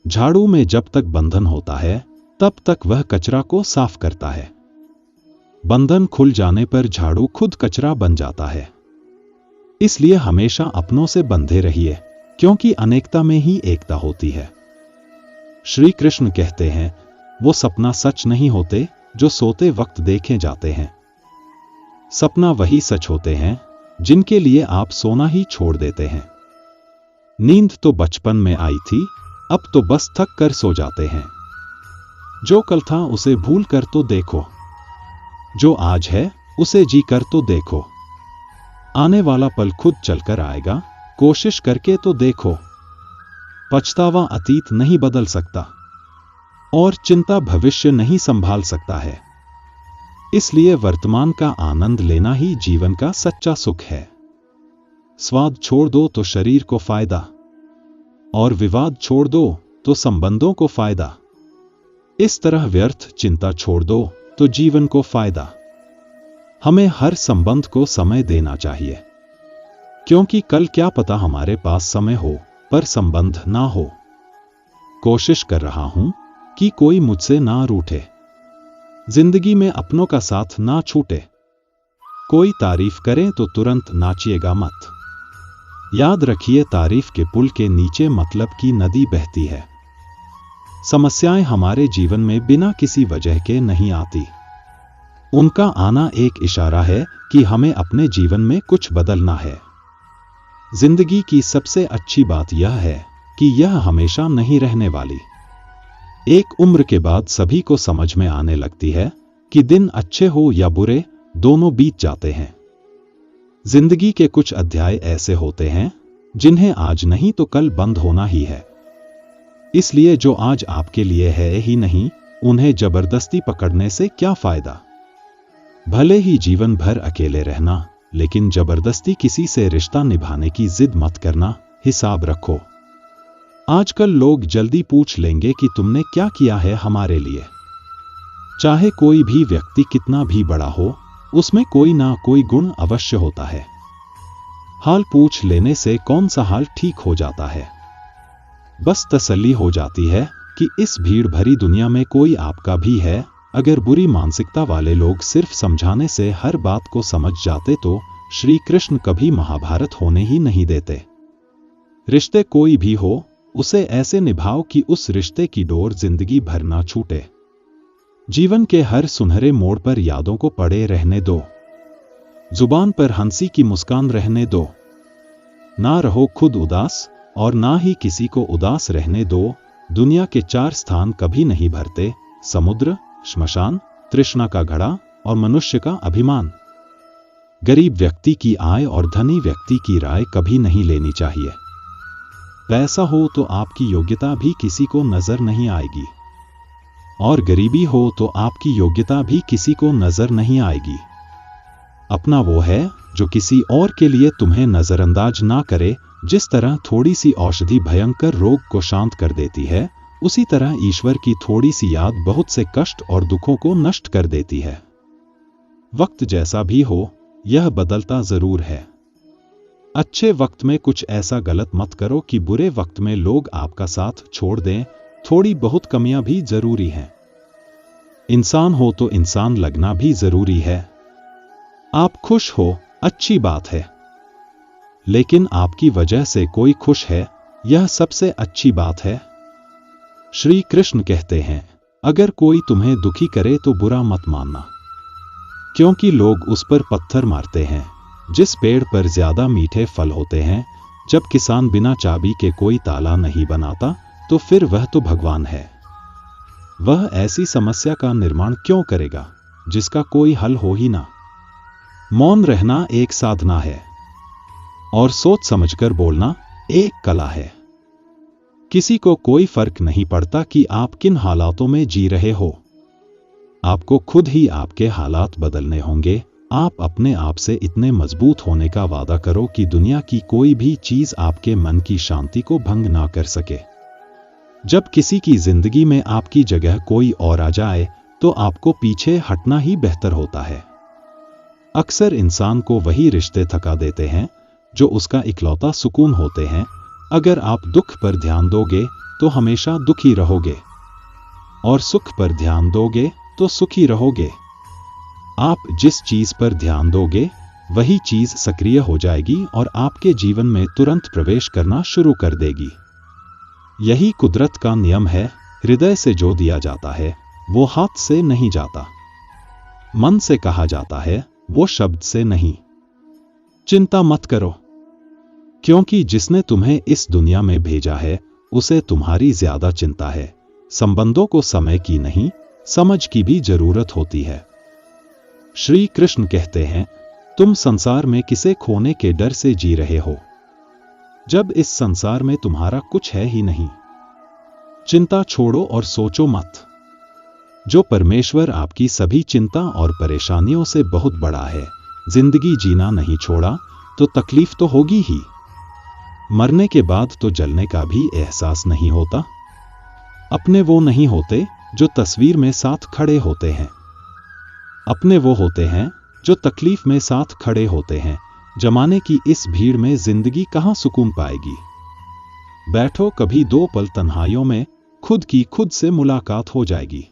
झाड़ू में जब तक बंधन होता है तब तक वह कचरा को साफ करता है। बंधन खुल जाने पर झाड़ू खुद कचरा बन जाता है। इसलिए हमेशा अपनों से बंधे रहिए, क्योंकि अनेकता में ही एकता होती है। श्री कृष्ण कहते हैं, वो सपना सच नहीं होते जो सोते वक्त देखे जाते हैं। सपना वही सच होते हैं जिनके लिए आप सोना ही छोड़ देते हैं। नींद तो बचपन में आई थी, अब तो बस थक कर सो जाते हैं। जो कल था उसे भूल कर तो देखो, जो आज है उसे जी कर तो देखो। आने वाला पल खुद चलकर आएगा, कोशिश करके तो देखो। पछतावा अतीत नहीं बदल सकता और चिंता भविष्य नहीं संभाल सकता है। इसलिए वर्तमान का आनंद लेना ही जीवन का सच्चा सुख है। स्वाद छोड़ दो तो शरीर को फायदा, और विवाद छोड़ दो तो संबंधों को फायदा। इस तरह व्यर्थ चिंता छोड़ दो तो जीवन को फायदा। हमें हर संबंध को समय देना चाहिए, क्योंकि कल क्या पता हमारे पास समय हो पर संबंध ना हो। कोशिश कर रहा हूं कि कोई मुझसे ना रूठे, जिंदगी में अपनों का साथ ना छूटे। कोई तारीफ करे तो तुरंत नाचिएगा मत। याद रखिए, तारीफ के पुल के नीचे मतलब की नदी बहती है। समस्याएं हमारे जीवन में बिना किसी वजह के नहीं आती। उनका आना एक इशारा है कि हमें अपने जीवन में कुछ बदलना है। जिंदगी की सबसे अच्छी बात यह है कि यह हमेशा नहीं रहने वाली। एक उम्र के बाद सभी को समझ में आने लगती है कि दिन अच्छे हो या बुरे, दोनों बीत जाते हैं। जिंदगी के कुछ अध्याय ऐसे होते हैं जिन्हें आज नहीं तो कल बंद होना ही है। इसलिए जो आज आपके लिए है ही नहीं, उन्हें जबरदस्ती पकड़ने से क्या फायदा। भले ही जीवन भर अकेले रहना, लेकिन जबरदस्ती किसी से रिश्ता निभाने की जिद मत करना। हिसाब रखो। आजकल लोग जल्दी पूछ लेंगे कि तुमने क्या किया है हमारे लिए। चाहे कोई भी व्यक्ति कितना भी बड़ा हो, उसमें कोई ना कोई गुण अवश्य होता है। हाल पूछ लेने से कौन सा हाल ठीक हो जाता है। बस तसल्ली हो जाती है कि इस भीड़ भरी दुनिया में कोई आपका भी है। अगर बुरी मानसिकता वाले लोग सिर्फ समझाने से हर बात को समझ जाते तो श्री कृष्ण कभी महाभारत होने ही नहीं देते। रिश्ते कोई भी हो, उसे ऐसे निभाओ कि उस रिश्ते की डोर जिंदगी भर ना छूटे। जीवन के हर सुनहरे मोड़ पर यादों को पड़े रहने दो। जुबान पर हंसी की मुस्कान रहने दो। ना रहो खुद उदास और ना ही किसी को उदास रहने दो। दुनिया के 4 स्थान कभी नहीं भरते: समुद्र, श्मशान, तृष्णा का घड़ा और मनुष्य का अभिमान। गरीब व्यक्ति की आय और धनी व्यक्ति की राय कभी नहीं लेनी चाहिए। पैसा हो तो आपकी योग्यता भी किसी को नजर नहीं आएगी, और गरीबी हो तो आपकी योग्यता भी किसी को नजर नहीं आएगी। अपना वो है जो किसी और के लिए तुम्हें नजरअंदाज ना करे। जिस तरह थोड़ी सी औषधि भयंकर रोग को शांत कर देती है, उसी तरह ईश्वर की थोड़ी सी याद बहुत से कष्ट और दुखों को नष्ट कर देती है। वक्त जैसा भी हो, यह बदलता जरूर है। अच्छे वक्त में कुछ ऐसा गलत मत करो कि बुरे वक्त में लोग आपका साथ छोड़ दें। थोड़ी बहुत कमियां भी जरूरी हैं। इंसान हो तो इंसान लगना भी जरूरी है। आप खुश हो, अच्छी बात है, लेकिन आपकी वजह से कोई खुश है, यह सबसे अच्छी बात है। श्री कृष्ण कहते हैं, अगर कोई तुम्हें दुखी करे तो बुरा मत मानना, क्योंकि लोग उस पर पत्थर मारते हैं जिस पेड़ पर ज्यादा मीठे फल होते हैं। जब किसान बिना चाबी के कोई ताला नहीं बनाता, तो फिर वह तो भगवान है। वह ऐसी समस्या का निर्माण क्यों करेगा जिसका कोई हल हो ही ना। मौन रहना एक साधना है, और सोच समझकर बोलना एक कला है। किसी को कोई फर्क नहीं पड़ता कि आप किन हालातों में जी रहे हो। आपको खुद ही आपके हालात बदलने होंगे। आप अपने आप से इतने मजबूत होने का वादा करो कि दुनिया की कोई भी चीज आपके मन की शांति को भंग ना कर सके। जब किसी की जिंदगी में आपकी जगह कोई और आ जाए, तो आपको पीछे हटना ही बेहतर होता है। अक्सर इंसान को वही रिश्ते थका देते हैं जो उसका इकलौता सुकून होते हैं। अगर आप दुख पर ध्यान दोगे तो हमेशा दुखी रहोगे, और सुख पर ध्यान दोगे तो सुखी रहोगे। आप जिस चीज पर ध्यान दोगे वही चीज सक्रिय हो जाएगी और आपके जीवन में तुरंत प्रवेश करना शुरू कर देगी। यही कुदरत का नियम है। हृदय से जो दिया जाता है वो हाथ से नहीं जाता। मन से कहा जाता है, वो शब्द से नहीं। चिंता मत करो, क्योंकि जिसने तुम्हें इस दुनिया में भेजा है उसे तुम्हारी ज्यादा चिंता है। संबंधों को समय की नहीं, समझ की भी जरूरत होती है। श्री कृष्ण कहते हैं, तुम संसार में किसे खोने के डर से जी रहे हो, जब इस संसार में तुम्हारा कुछ है ही नहीं। चिंता छोड़ो और सोचो मत। जो परमेश्वर आपकी सभी चिंता और परेशानियों से बहुत बड़ा है, जिंदगी जीना नहीं छोड़ा तो तकलीफ तो होगी ही। मरने के बाद तो जलने का भी एहसास नहीं होता। अपने वो नहीं होते जो तस्वीर में साथ खड़े होते हैं। अपने वो होते हैं जो तकलीफ में साथ खड़े होते हैं। जमाने की इस भीड़ में जिंदगी कहां सुकून पाएगी। बैठो, कभी दो पल तन्हाइयों में खुद की खुद से मुलाकात हो जाएगी।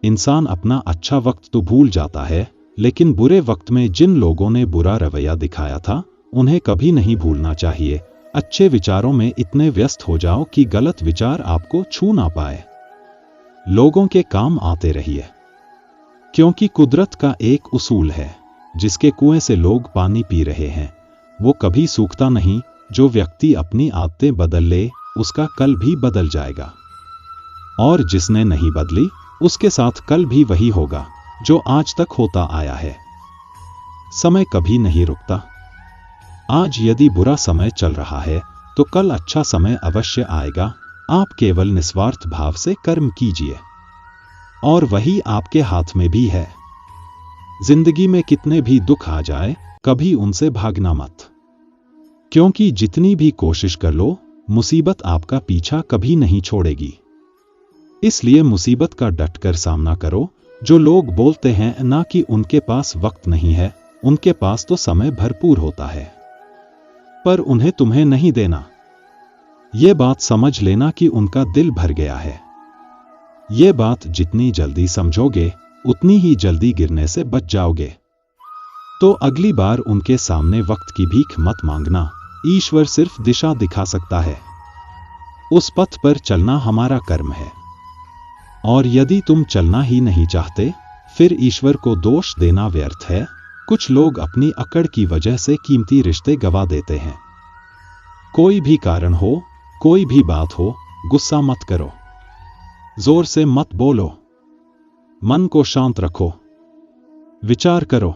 इंसान अपना अच्छा वक्त तो भूल जाता है, लेकिन बुरे वक्त में जिन लोगों ने बुरा रवैया दिखाया था उन्हें कभी नहीं भूलना चाहिए। अच्छे विचारों में इतने व्यस्त हो जाओ कि गलत विचार आपको छू ना पाए। लोगों के काम आते रहिए, क्योंकि कुदरत का एक उसूल है, जिसके कुएं से लोग पानी पी रहे हैं वो कभी सूखता नहीं। जो व्यक्ति अपनी आदतें बदल ले उसका कल भी बदल जाएगा, और जिसने नहीं बदली उसके साथ कल भी वही होगा जो आज तक होता आया है। समय कभी नहीं रुकता। आज यदि बुरा समय चल रहा है तो कल अच्छा समय अवश्य आएगा। आप केवल निस्वार्थ भाव से कर्म कीजिए, और वही आपके हाथ में भी है। जिंदगी में कितने भी दुख आ जाए, कभी उनसे भागना मत, क्योंकि जितनी भी कोशिश कर लो मुसीबत आपका पीछा कभी नहीं छोड़ेगी। इसलिए मुसीबत का डटकर सामना करो। जो लोग बोलते हैं ना कि उनके पास वक्त नहीं है, उनके पास तो समय भरपूर होता है, पर उन्हें तुम्हें नहीं देना। ये बात समझ लेना कि उनका दिल भर गया है। ये बात जितनी जल्दी समझोगे उतनी ही जल्दी गिरने से बच जाओगे। तो अगली बार उनके सामने वक्त की भीख मत मांगना। ईश्वर सिर्फ दिशा दिखा सकता है। उस पथ पर चलना हमारा कर्म है, और यदि तुम चलना ही नहीं चाहते फिर ईश्वर को दोष देना व्यर्थ है। कुछ लोग अपनी अकड़ की वजह से कीमती रिश्ते गवा देते हैं। कोई भी कारण हो, कोई भी बात हो, गुस्सा मत करो, जोर से मत बोलो, मन को शांत रखो, विचार करो,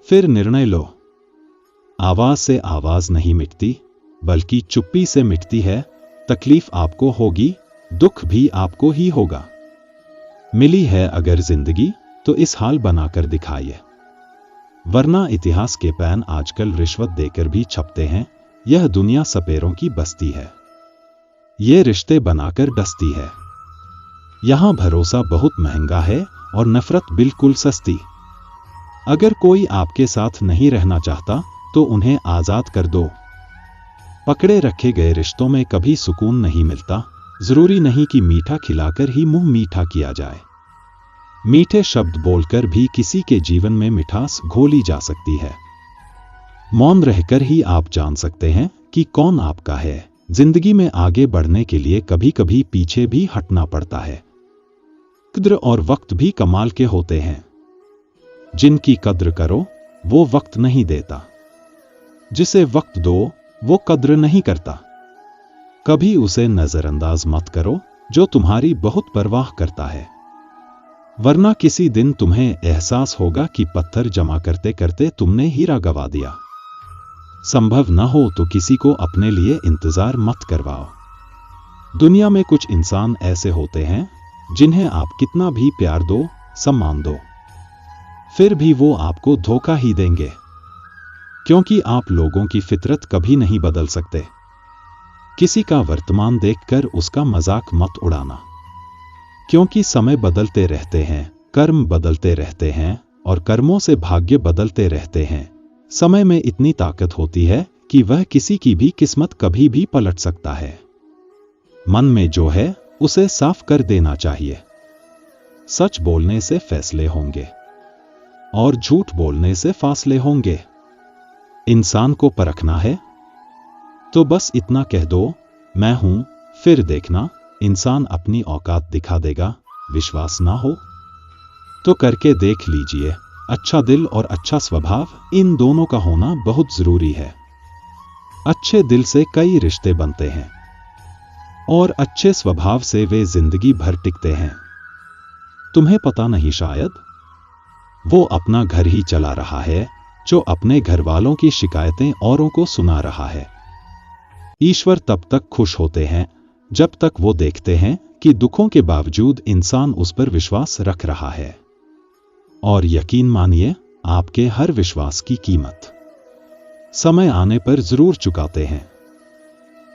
फिर निर्णय लो। आवाज से आवाज नहीं मिटती, बल्कि चुप्पी से मिटती है। तकलीफ आपको होगी, दुख भी आपको ही होगा। मिली है अगर जिंदगी तो इस हाल बनाकर दिखाइए, वरना इतिहास के पेन आजकल रिश्वत देकर भी छपते हैं। यह दुनिया सपेरों की बस्ती है, ये रिश्ते बनाकर डसती है। यहां भरोसा बहुत महंगा है और नफरत बिल्कुल सस्ती। अगर कोई आपके साथ नहीं रहना चाहता तो उन्हें आजाद कर दो। पकड़े रखे गए रिश्तों में कभी सुकून नहीं मिलता। जरूरी नहीं कि मीठा खिलाकर ही मुंह मीठा किया जाए। मीठे शब्द बोलकर भी किसी के जीवन में मिठास घोली जा सकती है। मौन रहकर ही आप जान सकते हैं कि कौन आपका है। जिंदगी में आगे बढ़ने के लिए कभी कभी पीछे भी हटना पड़ता है। कद्र और वक्त भी कमाल के होते हैं। जिनकी कद्र करो वो वक्त नहीं देता, जिसे वक्त दो वो कद्र नहीं करता। कभी उसे नजरअंदाज मत करो जो तुम्हारी बहुत परवाह करता है, वरना किसी दिन तुम्हें एहसास होगा कि पत्थर जमा करते करते तुमने हीरा गवा दिया। संभव न हो तो किसी को अपने लिए इंतजार मत करवाओ। दुनिया में कुछ इंसान ऐसे होते हैं जिन्हें आप कितना भी प्यार दो, सम्मान दो, फिर भी वो आपको धोखा ही देंगे, क्योंकि आप लोगों की फितरत कभी नहीं बदल सकते। किसी का वर्तमान देखकर उसका मजाक मत उड़ाना, क्योंकि समय बदलते रहते हैं, कर्म बदलते रहते हैं और कर्मों से भाग्य बदलते रहते हैं। समय में इतनी ताकत होती है कि वह किसी की भी किस्मत कभी भी पलट सकता है। मन में जो है उसे साफ कर देना चाहिए। सच बोलने से फैसले होंगे और झूठ बोलने से फासले होंगे। इंसान को परखना है तो बस इतना कह दो, मैं हूं, फिर देखना इंसान अपनी औकात दिखा देगा। विश्वास ना हो तो करके देख लीजिए। अच्छा दिल और अच्छा स्वभाव, इन दोनों का होना बहुत जरूरी है। अच्छे दिल से कई रिश्ते बनते हैं और अच्छे स्वभाव से वे जिंदगी भर टिकते हैं। तुम्हें पता नहीं शायद वो अपना घर ही चला रहा है जो अपने घर वालों की शिकायतें औरों को सुना रहा है। ईश्वर तब तक खुश होते हैं जब तक वो देखते हैं कि दुखों के बावजूद इंसान उस पर विश्वास रख रहा है। और यकीन मानिए, आपके हर विश्वास की कीमत समय आने पर जरूर चुकाते हैं।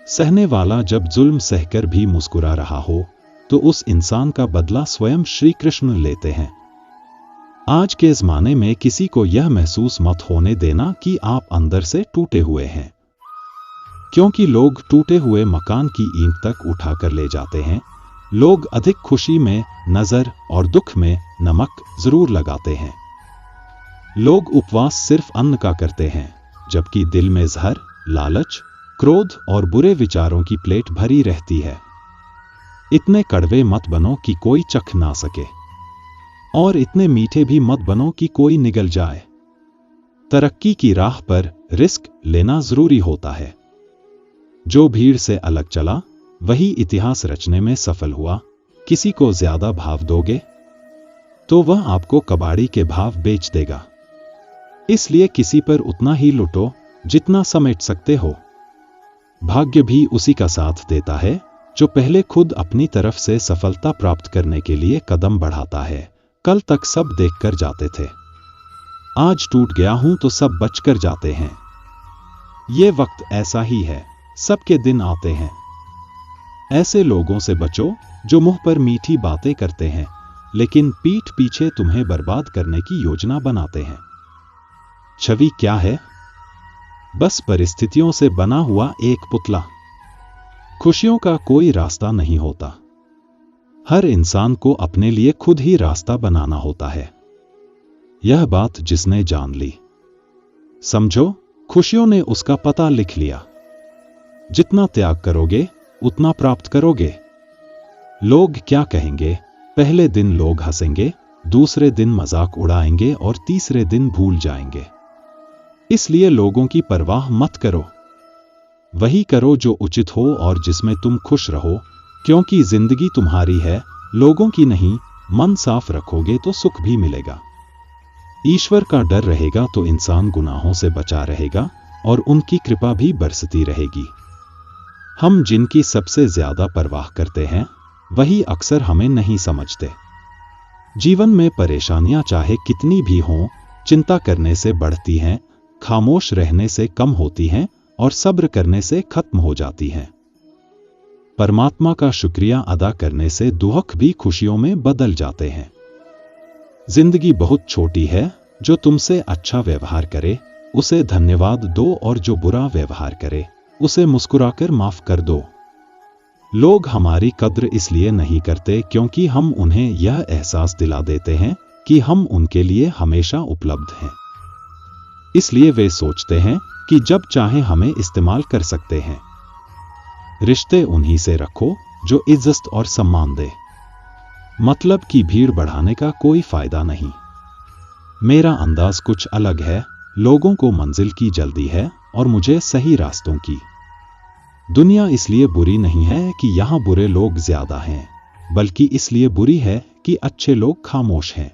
सहने वाला जब जुल्म सहकर भी मुस्कुरा रहा हो तो उस इंसान का बदला स्वयं श्री कृष्ण लेते हैं। आज के ज़माने में किसी को यह महसूस मत होने देना कि आप अंदर से टूटे हुए हैं, क्योंकि लोग टूटे हुए मकान की ईंट तक उठाकर ले जाते हैं। लोग अधिक खुशी में नजर और दुख में नमक जरूर लगाते हैं। लोग उपवास सिर्फ अन्न का करते हैं, जबकि दिल में जहर, लालच, क्रोध और बुरे विचारों की प्लेट भरी रहती है। इतने कड़वे मत बनो कि कोई चख ना सके, और इतने मीठे भी मत बनो कि कोई निगल जाए। तरक्की की राह पर रिस्क लेना जरूरी होता है। जो भीड़ से अलग चला वही इतिहास रचने में सफल हुआ। किसी को ज्यादा भाव दोगे तो वह आपको कबाड़ी के भाव बेच देगा। इसलिए किसी पर उतना ही लुटो जितना समेट सकते हो। भाग्य भी उसी का साथ देता है जो पहले खुद अपनी तरफ से सफलता प्राप्त करने के लिए कदम बढ़ाता है। कल तक सब देखकर जाते थे, आज टूट गया हूं तो सब बचकर जाते हैं। ये वक्त ऐसा ही है, सबके दिन आते हैं। ऐसे लोगों से बचो जो मुंह पर मीठी बातें करते हैं लेकिन पीठ पीछे तुम्हें बर्बाद करने की योजना बनाते हैं। छवि क्या है? बस परिस्थितियों से बना हुआ एक पुतला। खुशियों का कोई रास्ता नहीं होता। हर इंसान को अपने लिए खुद ही रास्ता बनाना होता है। यह बात जिसने जान ली, समझो खुशियों ने उसका पता लिख लिया। जितना त्याग करोगे उतना प्राप्त करोगे। लोग क्या कहेंगे? पहले दिन लोग हंसेंगे, दूसरे दिन मजाक उड़ाएंगे और तीसरे दिन भूल जाएंगे। इसलिए लोगों की परवाह मत करो। वही करो जो उचित हो और जिसमें तुम खुश रहो, क्योंकि जिंदगी तुम्हारी है, लोगों की नहीं। मन साफ रखोगे तो सुख भी मिलेगा। ईश्वर का डर रहेगा तो इंसान गुनाहों से बचा रहेगा और उनकी कृपा भी बरसती रहेगी। हम जिनकी सबसे ज्यादा परवाह करते हैं वही अक्सर हमें नहीं समझते। जीवन में परेशानियां चाहे कितनी भी हों, चिंता करने से बढ़ती हैं, खामोश रहने से कम होती हैं और सब्र करने से खत्म हो जाती हैं। परमात्मा का शुक्रिया अदा करने से दुख भी खुशियों में बदल जाते हैं। जिंदगी बहुत छोटी है, जो तुमसे अच्छा व्यवहार करे उसे धन्यवाद दो और जो बुरा व्यवहार करे उसे मुस्कुराकर माफ कर दो। लोग हमारी कद्र इसलिए नहीं करते क्योंकि हम उन्हें यह एहसास दिला देते हैं कि हम उनके लिए हमेशा उपलब्ध हैं। इसलिए वे सोचते हैं कि जब चाहे हमें इस्तेमाल कर सकते हैं। रिश्ते उन्हीं से रखो जो इज्जत और सम्मान दे। मतलब की भीड़ बढ़ाने का कोई फायदा नहीं। मेरा अंदाज कुछ अलग है। लोगों को मंजिल की जल्दी है और मुझे सही रास्तों की। दुनिया इसलिए बुरी नहीं है कि यहां बुरे लोग ज्यादा हैं, बल्कि इसलिए बुरी है कि अच्छे लोग खामोश हैं।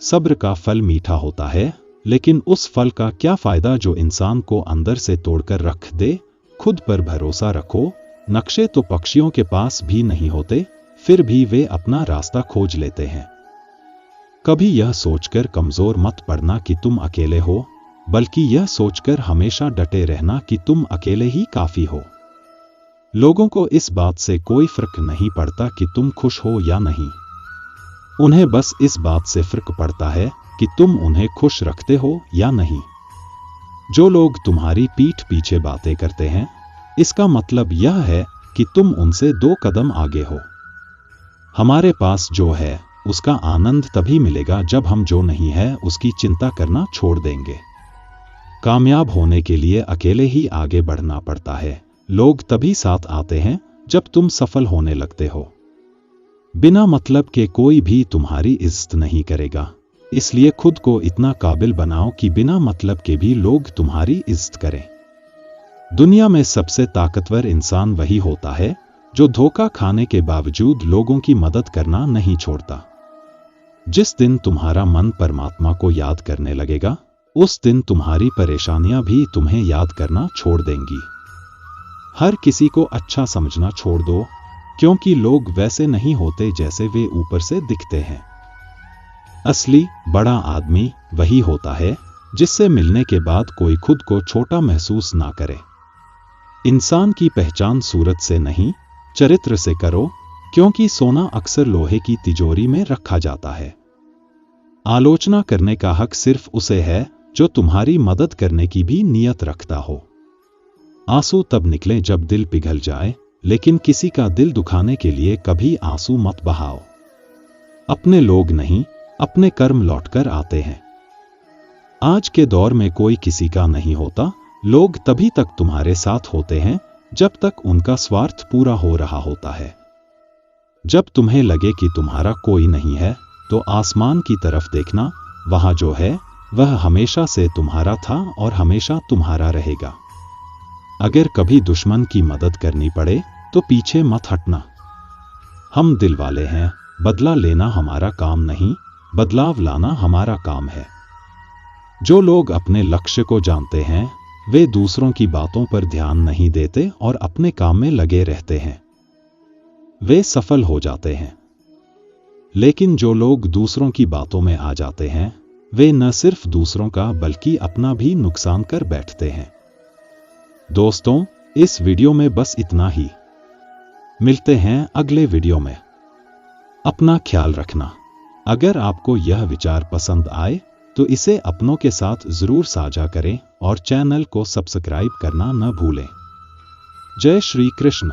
सब्र का फल मीठा होता है, लेकिन उस फल का क्या फायदा जो इंसान को अंदर से तोड़कर रख दे। खुद पर भरोसा रखो। नक्शे तो पक्षियों के पास भी नहीं होते, फिर भी वे अपना रास्ता खोज लेते हैं। कभी यह सोचकर कमजोर मत पड़ना कि तुम अकेले हो, बल्कि यह सोचकर हमेशा डटे रहना कि तुम अकेले ही काफी हो। लोगों को इस बात से कोई फर्क नहीं पड़ता कि तुम खुश हो या नहीं। उन्हें बस इस बात से फर्क पड़ता है कि तुम उन्हें खुश रखते हो या नहीं। जो लोग तुम्हारी पीठ पीछे बातें करते हैं, इसका मतलब यह है कि तुम उनसे 2 कदम आगे हो। हमारे पास जो है उसका आनंद तभी मिलेगा जब हम जो नहीं है उसकी चिंता करना छोड़ देंगे। कामयाब होने के लिए अकेले ही आगे बढ़ना पड़ता है। लोग तभी साथ आते हैं जब तुम सफल होने लगते हो। बिना मतलब के कोई भी तुम्हारी इज्जत नहीं करेगा, इसलिए खुद को इतना काबिल बनाओ कि बिना मतलब के भी लोग तुम्हारी इज्जत करें। दुनिया में सबसे ताकतवर इंसान वही होता है जो धोखा खाने के बावजूद लोगों की मदद करना नहीं छोड़ता। जिस दिन तुम्हारा मन परमात्मा को याद करने लगेगा, उस दिन तुम्हारी परेशानियां भी तुम्हें याद करना छोड़ देंगी। हर किसी को अच्छा समझना छोड़ दो, क्योंकि लोग वैसे नहीं होते जैसे वे ऊपर से दिखते हैं। असली बड़ा आदमी वही होता है जिससे मिलने के बाद कोई खुद को छोटा महसूस ना करे। इंसान की पहचान सूरत से नहीं, चरित्र से करो, क्योंकि सोना अक्सर लोहे की तिजोरी में रखा जाता है। आलोचना करने का हक सिर्फ उसे है जो तुम्हारी मदद करने की भी नियत रखता हो। आंसू तब निकले जब दिल पिघल जाए, लेकिन किसी का दिल दुखाने के लिए कभी आंसू मत बहाओ। अपने लोग नहीं, अपने कर्म लौटकर आते हैं। आज के दौर में कोई किसी का नहीं होता। लोग तभी तक तुम्हारे साथ होते हैं जब तक उनका स्वार्थ पूरा हो रहा होता है। जब तुम्हें लगे कि तुम्हारा कोई नहीं है, तो आसमान की तरफ देखना, वहां जो है वह हमेशा से तुम्हारा था और हमेशा तुम्हारा रहेगा। अगर कभी दुश्मन की मदद करनी पड़े तो पीछे मत हटना। हम दिल वाले हैं, बदला लेना हमारा काम नहीं, बदलाव लाना हमारा काम है। जो लोग अपने लक्ष्य को जानते हैं, वे दूसरों की बातों पर ध्यान नहीं देते और अपने काम में लगे रहते हैं। वे सफल हो जाते हैं। लेकिन जो लोग दूसरों की बातों में आ जाते हैं, वे न सिर्फ दूसरों का बल्कि अपना भी नुकसान कर बैठते हैं। दोस्तों, इस वीडियो में बस इतना ही। मिलते हैं अगले वीडियो में। अपना ख्याल रखना। अगर आपको यह विचार पसंद आए तो इसे अपनों के साथ जरूर साझा करें और चैनल को सब्सक्राइब करना न भूलें। जय श्री कृष्ण।